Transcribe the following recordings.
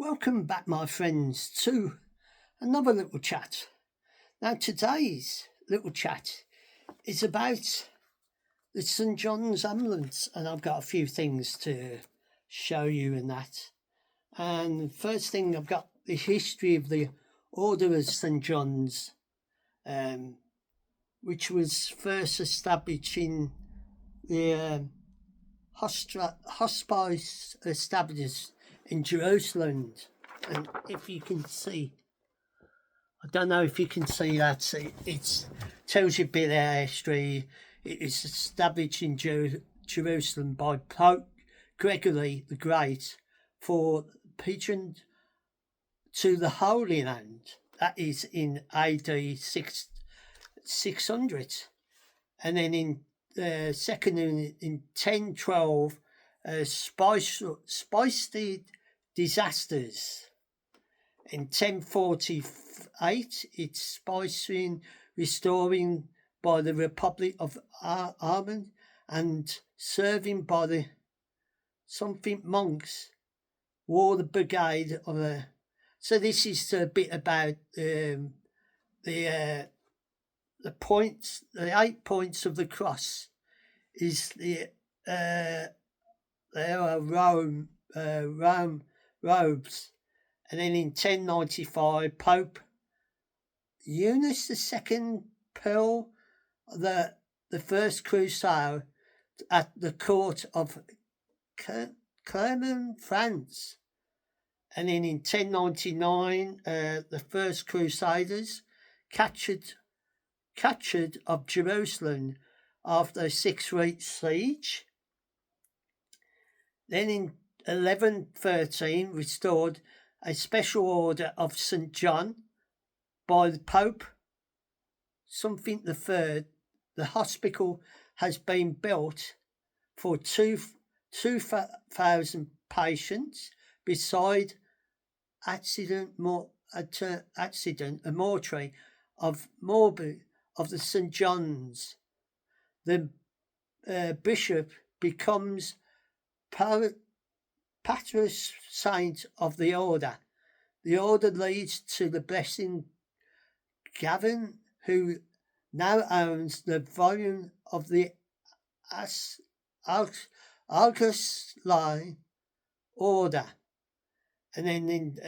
Welcome back, my friends, to another little chat. Now, today's little chat is about the St John's Ambulance, and I've got a few things to show you in that. And first thing, I've got the history of the Order of St John's, which was first established in the hospice established in Jerusalem. And if you can see, I don't know if you can see that, it tells you a bit of our history. It is established in Jerusalem by Pope Gregory the Great for pigeon to the Holy Land. That is in AD 600. And then in second in 1012, spicy disasters. In 1048, it's spicing restoring by the Republic of Armand and serving by the something monks wore the brigade of a. So this is a bit about the points, the 8 points of the cross is there are Rome robes. And then in 1095, Pope Eunice II Pearl, the First Crusade at the court of Clermont, France. And then in 1099, the First Crusaders captured of Jerusalem after a 6-week siege. Then in 1113, restored a special order of St. John by the Pope something the third. The hospital has been built for 2,000 patients beside a mortuary of Morby of the St. John's. The bishop becomes patron saint of the order. The order leads to the blessing Gavin, who now owns the volume of the Augustine order. And then in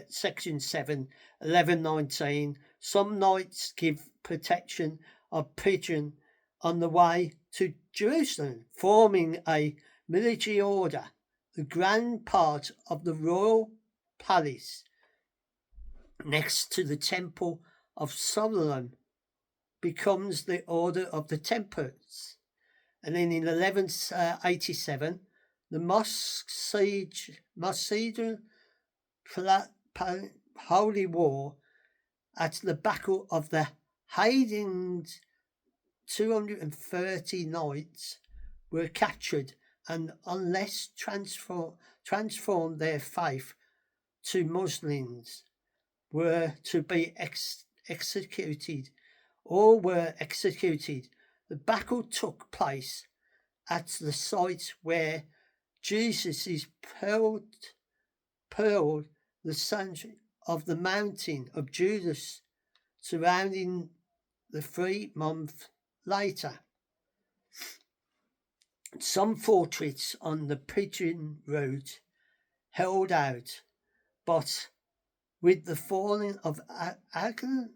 section 7, 1119, some knights give protection of pigeon on the way to Jerusalem, forming a military order. The grand part of the royal palace next to the Temple of Solomon becomes the Order of the Templars. And then in 1187, the Macedonian Holy War at the Battle of the Hadings, 230 knights were captured and unless transformed their faith to Muslims were to be executed or were executed. The battle took place at the site where Jesus is pearled the center of the mountain of Judas, surrounding the 3 months later. Some fortress on the pigeon route held out, but with the falling of Acre,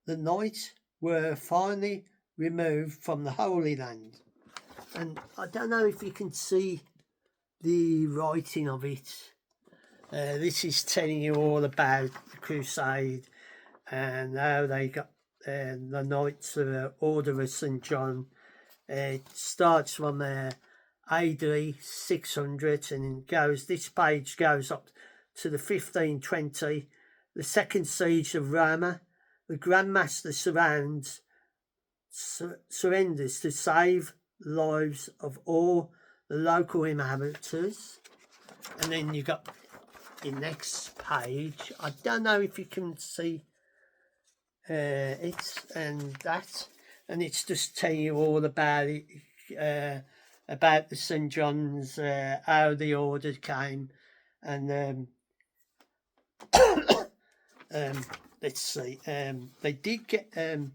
the knights were finally removed from the Holy Land. And I don't know if you can see the writing of it. This is telling you all about the crusade and how they got the Knights of the Order of St. John. It starts from AD 600 and this page goes up to the 1520, the second siege of Rama. The Grand Master surrenders to save lives of all the local inhabitants. And then you got the next page. I don't know if you can see it and that. And it's just telling you all about it, about the St. John's, how the order came. And let's see. They did get in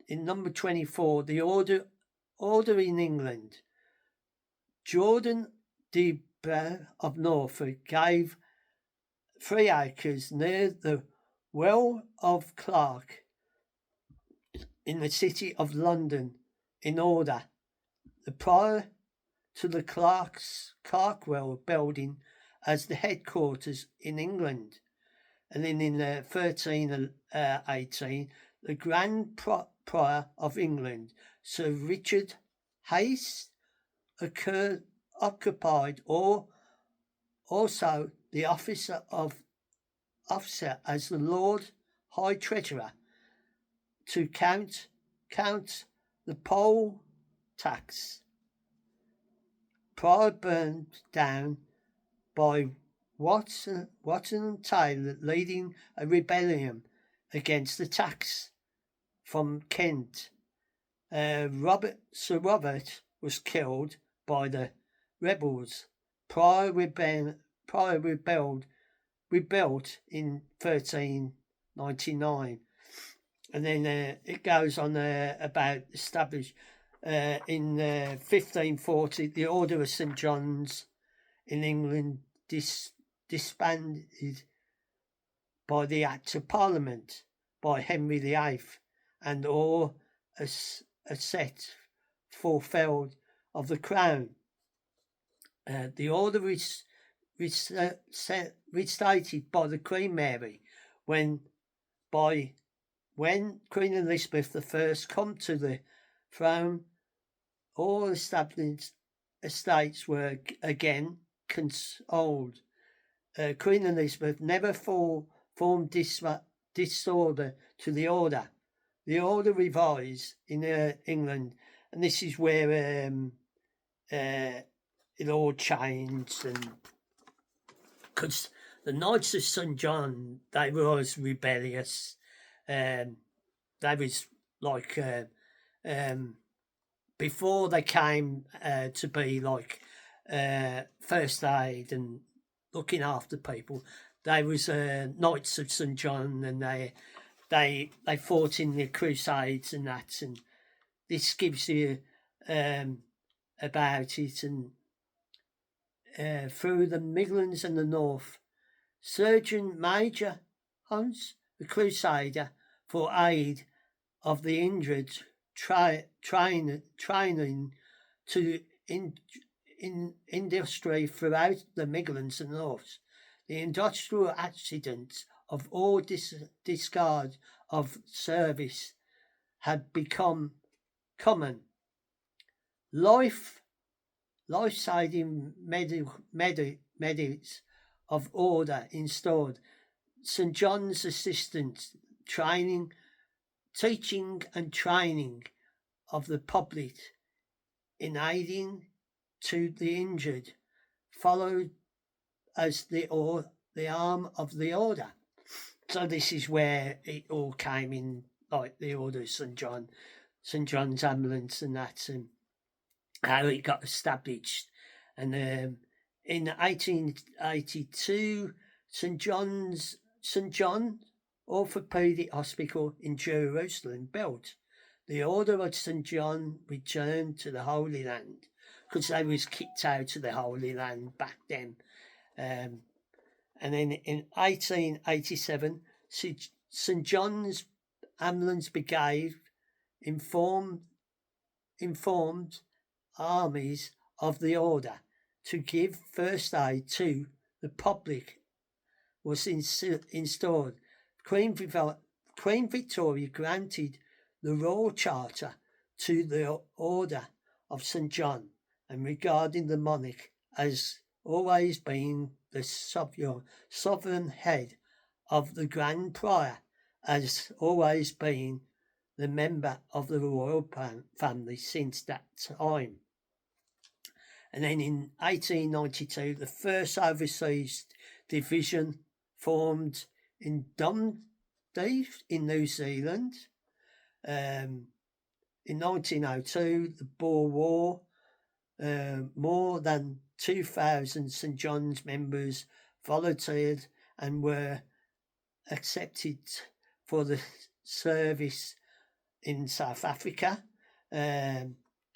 number 24, the order in England. Jordan de Bell of Norfolk gave 3 acres near the Well of Clark in the city of London in order. The prior to the Clarkwell building as the headquarters in England. And then in 1318, the Grand Prior of England, Sir Richard Hayes, occupied also the officer as the Lord High Treasurer to count the poll tax. Prior burned down by Watson and Taylor, leading a rebellion against the tax from Kent. Sir Robert was killed by the rebels. Prior rebuilt in 1399, and then it goes on about established in 1540 the Order of St. John's in England disbanded by the Act of Parliament by Henry VIII, and all a set fulfilled of the crown. The order is restated by the Queen Mary when Queen Elizabeth I come to the throne. All established estates were again consoled. Queen Elizabeth never formed disorder to the order. The order revised in England, and this is where it all changed, and because the Knights of St. John, they were always rebellious. They was like before they came to be like first aid and looking after people. They was Knights of St. John, and they fought in the Crusades and that. And this gives you about it. And through the Midlands and the North, Surgeon Major Hunts, the Crusader, for aid of the injured, training to industry throughout the Midlands and North. The industrial accidents of all discard of service had become common. Life-saving medics of order installed. St. John's assistants teaching and training of the public in aiding to the injured, followed as the arm of the order. So this is where it all came in, like the Order of St. John's Ambulance and that, and how it got established. And in 1882, St. John Orthopedic Hospital in Jerusalem built. The Order of St. John returned to the Holy Land, because they was kicked out of the Holy Land back then. And then in 1887, St. John's Ambulance Brigade informed armies of the order to give first aid to the public was installed. Queen Victoria granted the Royal Charter to the Order of St. John, and regarding the monarch as always being the sovereign head of the Grand Prior, as always being the member of the royal family since that time. And then in 1892, the first overseas division formed in Dundee in New Zealand. In 1902, the Boer War more than 2,000 St John's members volunteered and were accepted for the service in South Africa. In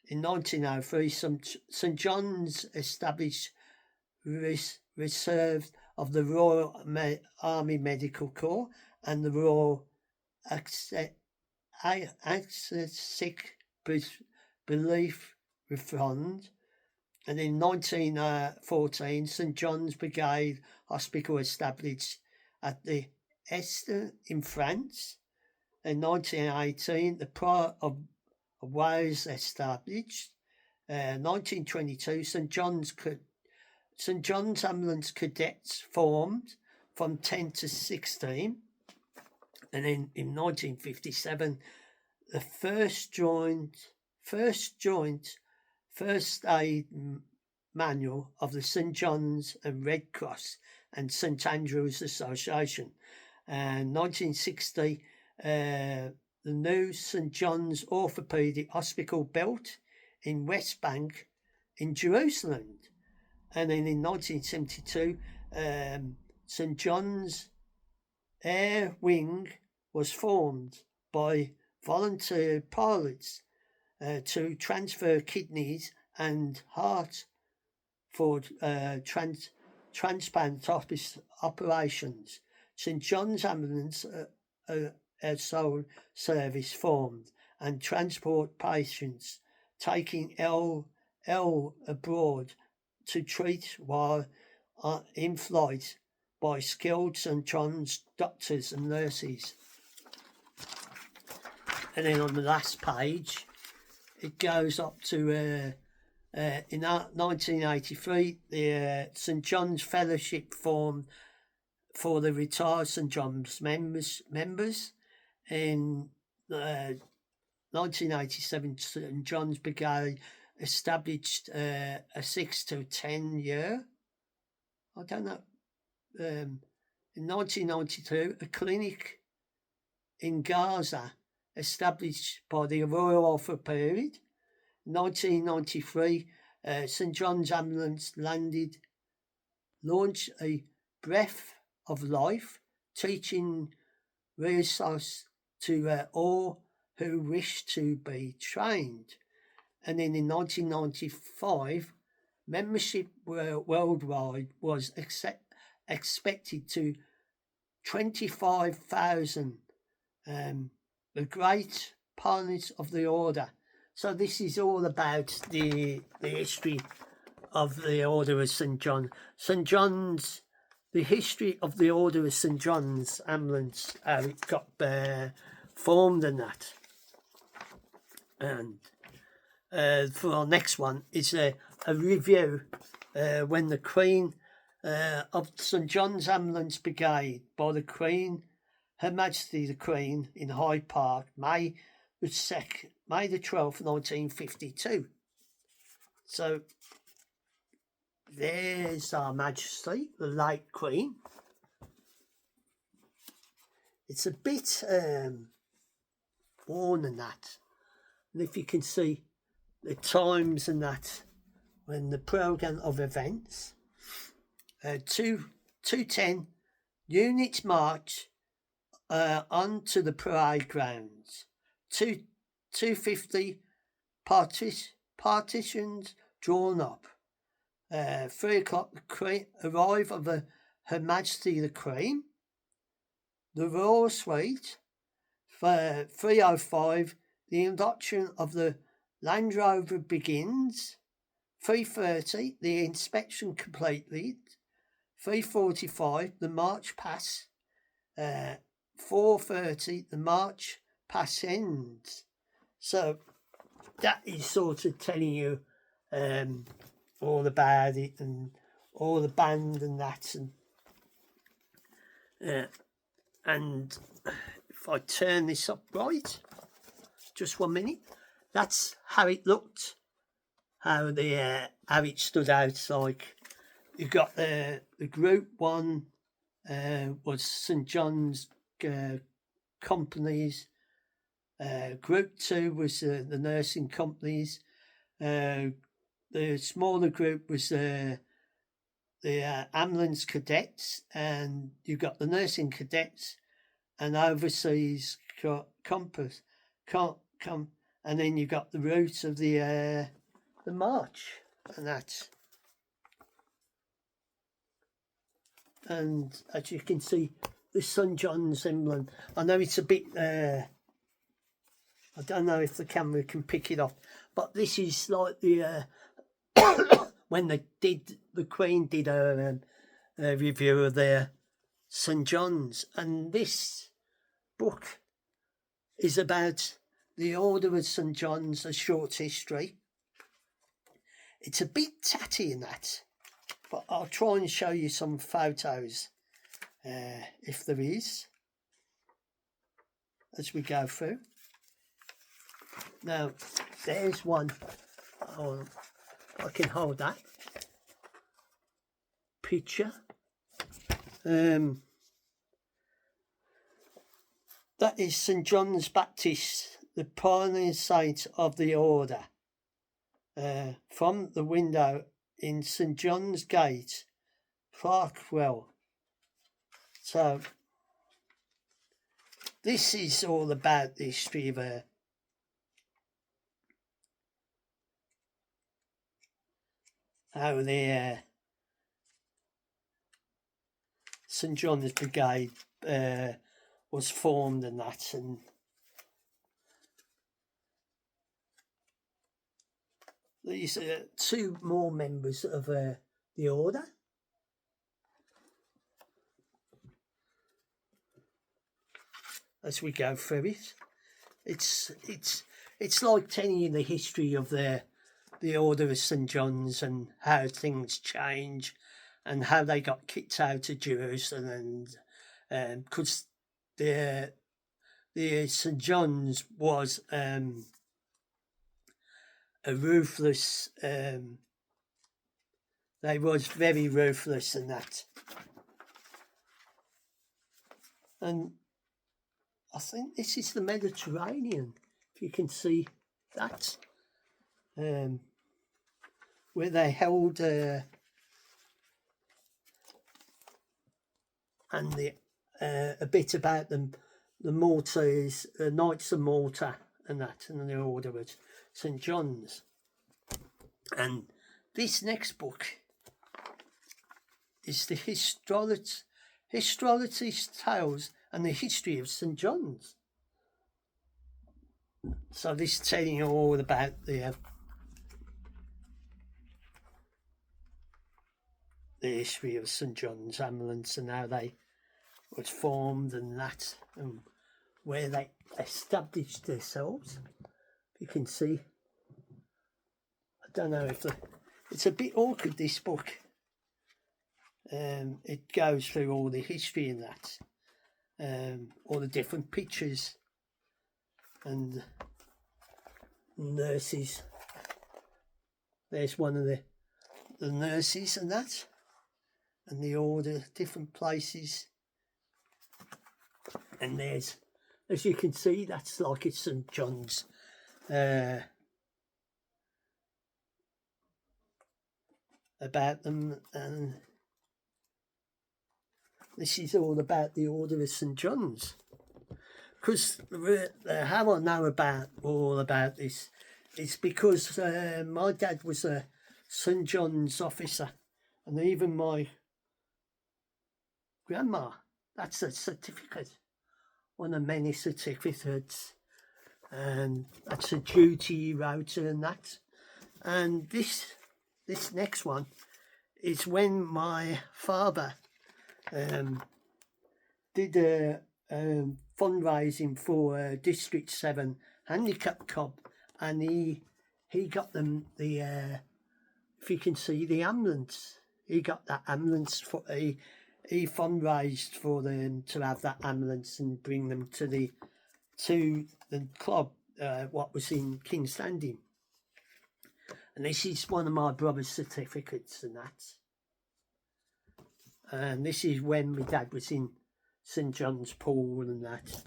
1903, St John's established reserve of the Royal Army Medical Corps and the Royal Sick Belief Fund. And in 1914, St John's Brigade Hospital established at the Este in France. In 1918, the Prior of Wales established. 1922, St John's Ambulance Cadets formed from 10 to 16. And then in 1957, the first aid manual of the St John's and Red Cross and St Andrews Association. And 1960, the new St John's Orthopaedic Hospital built in West Bank in Jerusalem. And then in 1972, St John's Air Wing was formed by volunteer pilots to transfer kidneys and heart for transplant operations. St John's Ambulance Soul Service formed and transport patients taking ill abroad to treat while in flight by skilled St John's doctors and nurses. And then on the last page, it goes up to in 1983, the St John's Fellowship formed for the retired St John's members. In 1987, St John's Brigade established a 6 to 10 year. I don't know. In 1992, a clinic in Gaza established by the Royal Orthopaedic. 1993, St John's Ambulance launched a Breath of Life teaching resource to all who wish to be trained. And then in 1995, membership worldwide was expected to 25,000. The great pioneers of the order. So this is all about the history of the Order of St John. St John's, the history of the Order of St John's Ambulance, how it got formed and that. And for our next one is a review when the Queen of St John's Ambulance Brigade by the Queen, Her Majesty the Queen in Hyde Park, May the 12th, 1952. So there's Our Majesty, the late Queen. It's a bit worn and that. And if you can see the times and that, when the programme of events, 2:10 units march on to the parade grounds. 2:50 partitions drawn up. 3 o'clock arrive of Her Majesty the Queen. The Royal Suite. 3:05 the induction of the Land Rover begins. 3:30 the inspection completed. 3:45 the march pass. 4:30 the march pass ends. So that is sort of telling you all about it and all the band and that. And if I turn this up right, just 1 minute, that's how it looked, how it stood out. Like you got the group one was St John's companies. Group 2 was the nursing companies. the smaller group was the ambulance cadets, and you've got the nursing cadets and overseas compass, and then you've got the route of the march and that. And as you can see, the St. John's emblem. I know it's a bit, I don't know if the camera can pick it up, but this is like the, when the Queen did a review of their St. John's, and this book is about the Order of St. John's, a short history. It's a bit tatty in that, but I'll try and show you some photos, if there is, as we go through. Now, there's one. Oh, I can hold that picture. That is St. John's Baptist, the pioneer saint of the order. From the window in St. John's Gate, Clerkenwell. So, this is all about the history of how the St. John's Brigade was formed and that, and these are two more members of the order. As we go through it, it's like telling you the history of the Order of St. John's and how things change and how they got kicked out of Jerusalem, and because the St. John's was a ruthless, they was very ruthless and that. And I think this is the Mediterranean, if you can see that, where they held and a bit about them, the Maltese, Knights of Malta and that, and the Order of St. John's. And this next book is the Histology's Tales and the History of St. John's. So this is telling you all about the history of St. John's Ambulance and how they was formed and that, and where they established themselves. You can see, I don't know if it's a bit awkward, this book. It goes through all the history in that, all the different pictures and nurses. There's one of the nurses and that, and the order, different places. And there's, as you can see, that's like it's St. John's. About them, and this is all about the Order of St. John's. Because how I know all about this is because my dad was a St. John's officer, and even my grandma, that's a certificate, one of many certificates, and that's a duty rota and that. And this next one is when my father did a fundraising for District 7 Handicap Club, and he got them the if you can see, the ambulance. He got that ambulance for he fundraised for them to have that ambulance and bring them to the club, what was in King's Landing. And this is one of my brother's certificates and that. And this is when my dad was in St. John's Pool and that.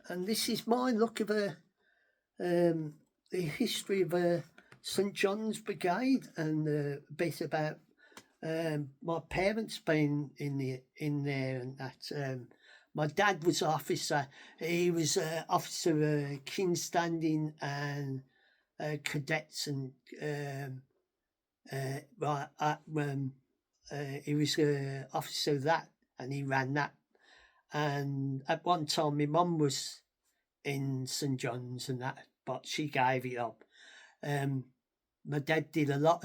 And this is my look of the the history of St John's Brigade and a bit about my parents being in there and that. My dad was officer. He was officer King's Standing and cadets and right. He was officer of that, and he ran that. And at one time, my mum was in St John's and that, but she gave it up. My dad did a lot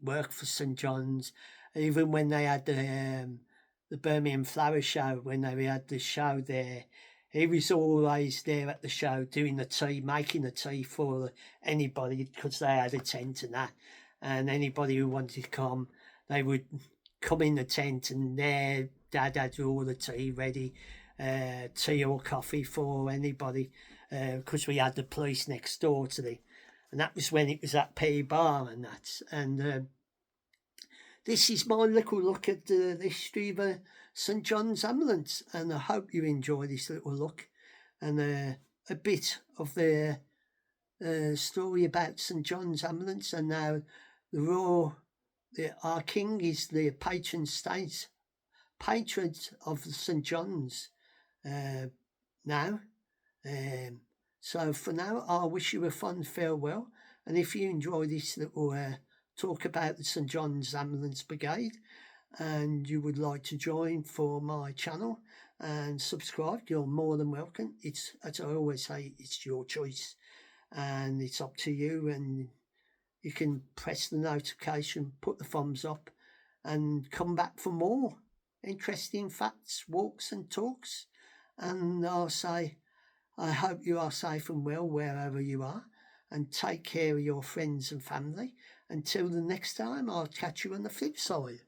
work for St John's, even when they had the Birmingham Flower Show, when they had the show there. He was always there at the show doing the tea, making the tea for anybody, because they had a tent and that. And anybody who wanted to come, they would come in the tent and their dad had all the tea ready, tea or coffee for anybody, because we had the police next door to the, and that was when it was at P Bar and that. And this is my little look at the history of St John's Ambulance, and I hope you enjoy this little look and a bit of the story about St John's Ambulance. And now our king is the patron saint, patron of St John's now. So for now, I wish you a fond farewell, and if you enjoy this little talk about the St John's Ambulance Brigade and you would like to join for my channel and subscribe, you're more than welcome. It's, as I always say, it's your choice and it's up to you, and you can press the notification, put the thumbs up and come back for more interesting facts, walks and talks. And I'll say, I hope you are safe and well wherever you are, and take care of your friends and family. Until the next time, I'll catch you on the flip side.